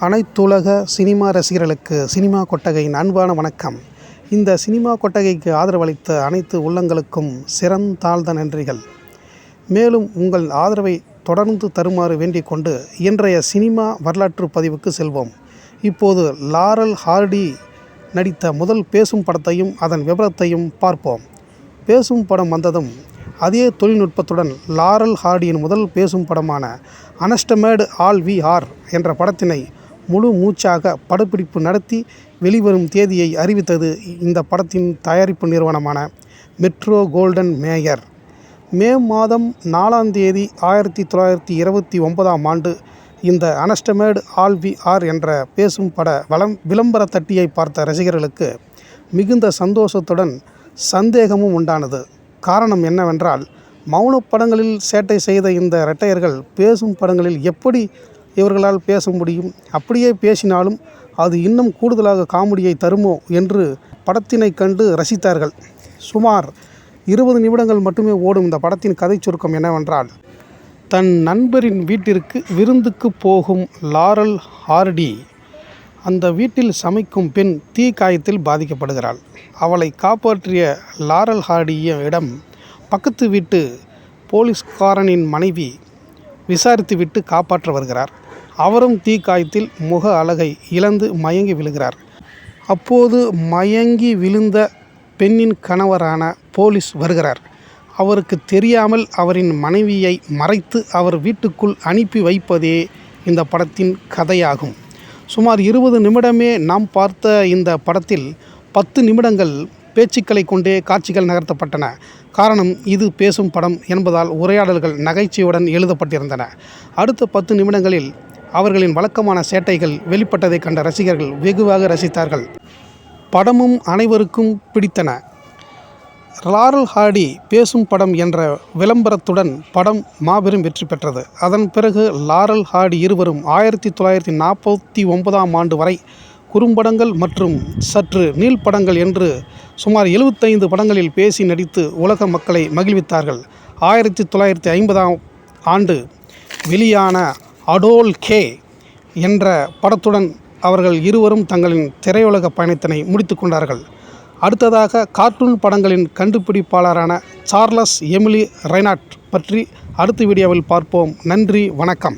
அனைத்துலக சினிமா ரசிகர்களுக்கு சினிமா கொட்டகையின் அன்பான வணக்கம். இந்த சினிமா கொட்டகைக்கு ஆதரவளித்த அனைத்து உள்ளங்களுக்கும் சிறந்தாழ்ந்த நன்றிகள். மேலும் உங்கள் ஆதரவை தொடர்ந்து தருமாறு வேண்டிக் கொண்டு இன்றைய சினிமா வரலாற்று பதிவுக்கு செல்வோம். இப்போது லாரல் ஹார்டி நடித்த முதல் பேசும் படத்தையும் அதன் விவரத்தையும் பார்ப்போம். பேசும் படம் வந்ததும் அதே தொழில்நுட்பத்துடன் லாரல் ஹார்டியின் முதல் பேசும் படமான அன்டர்ஸ்டாண்ட் ஆல் வி ஆர் என்ற படத்தினை முழு மூச்சாக படப்பிடிப்பு நடத்தி வெளிவரும் தேதியை அறிவித்தது இந்த படத்தின் தயாரிப்பு நிறுவனமான மெட்ரோ கோல்டன் மேயர். மே மாதம் 4ஆம் தேதி 1929ஆம் ஆண்டு இந்த அன்டர்ஸ்டாண்ட் ஆல் வி ஆர் என்ற பேசும் பட விளம்பர தட்டியை பார்த்த ரசிகர்களுக்கு மிகுந்த சந்தோஷத்துடன் சந்தேகமும் உண்டானது. காரணம் என்னவென்றால், மௌன படங்களில் சேட்டை செய்த இந்த இரட்டையர்கள் பேசும் படங்களில் எப்படி இவர்களால் பேச முடியும்? அப்படியே பேசினாலும் அது இன்னும் கூடுதலாக காமெடியை தருமோ என்று படத்தினை கண்டு ரசித்தார்கள். சுமார் 20 நிமிடங்கள் மட்டுமே ஓடும் இந்த படத்தின் கதை சுருக்கம் என்னவென்றால், தன் நண்பரின் வீட்டிற்கு விருந்துக்கு போகும் லாரல் ஹார்டி அந்த வீட்டில் சமைக்கும் பெண் தீ காயத்தில் பாதிக்கப்படுகிறாள். அவளை காப்பாற்றிய லாரல் ஹார்டியிடம் பக்கத்து வீட்டு போலீஸ்காரனின் மனைவி விசாரித்துவிட்டு காப்பாற்ற வருகிறார். அவரும் தீ காயத்தில் முக அழகை இழந்து மயங்கி விழுகிறார். அப்போது மயங்கி விழுந்த பெண்ணின் கணவரான போலீஸ் வருகிறார். அவருக்கு தெரியாமல் அவரின் மனைவியை மறைத்து அவர் வீட்டுக்குள் அனுப்பி வைப்பதே இந்த படத்தின் கதையாகும். சுமார் 20 நிமிடமே நாம் பார்த்த இந்த படத்தில் 10 நிமிடங்கள் பேச்சுக்களை கொண்டே காட்சிகள் நகர்த்தப்பட்டன. காரணம், இது பேசும் படம் என்பதால் உரையாடல்கள் நகைச்சுவையுடன் எழுதப்பட்டிருந்தன. அடுத்த 10 நிமிடங்களில் அவர்களின் வழக்கமான சேட்டைகள் வெளிப்பட்டதை கண்ட ரசிகர்கள் வெகுவாக ரசித்தார்கள். படமும் அனைவருக்கும் பிடித்தன. லாரல் ஹார்டி பேசும் படம் என்ற விளம்பரத்துடன் படம் மாபெரும் வெற்றி பெற்றது. அதன் பிறகு லாரல் ஹார்டி இருவரும் 1949ஆம் ஆண்டு வரை குறும்படங்கள் மற்றும் சற்று நீள்படங்கள் என்று சுமார் 75 படங்களில் பேசி நடித்து உலக மக்களை மகிழ்வித்தார்கள். 1950ஆம் ஆண்டு வெளியான அடோல் கே என்ற படத்துடன் அவர்கள் இருவரும் தங்களின் திரையுலக பயணத்தினை முடித்து கொண்டார்கள். அடுத்ததாக கார்ட்டூன் படங்களின் கண்டுபிடிப்பாளரான சார்லஸ் எமிலி ரெய்னார்ட் பற்றி அடுத்த வீடியோவில் பார்ப்போம். நன்றி, வணக்கம்.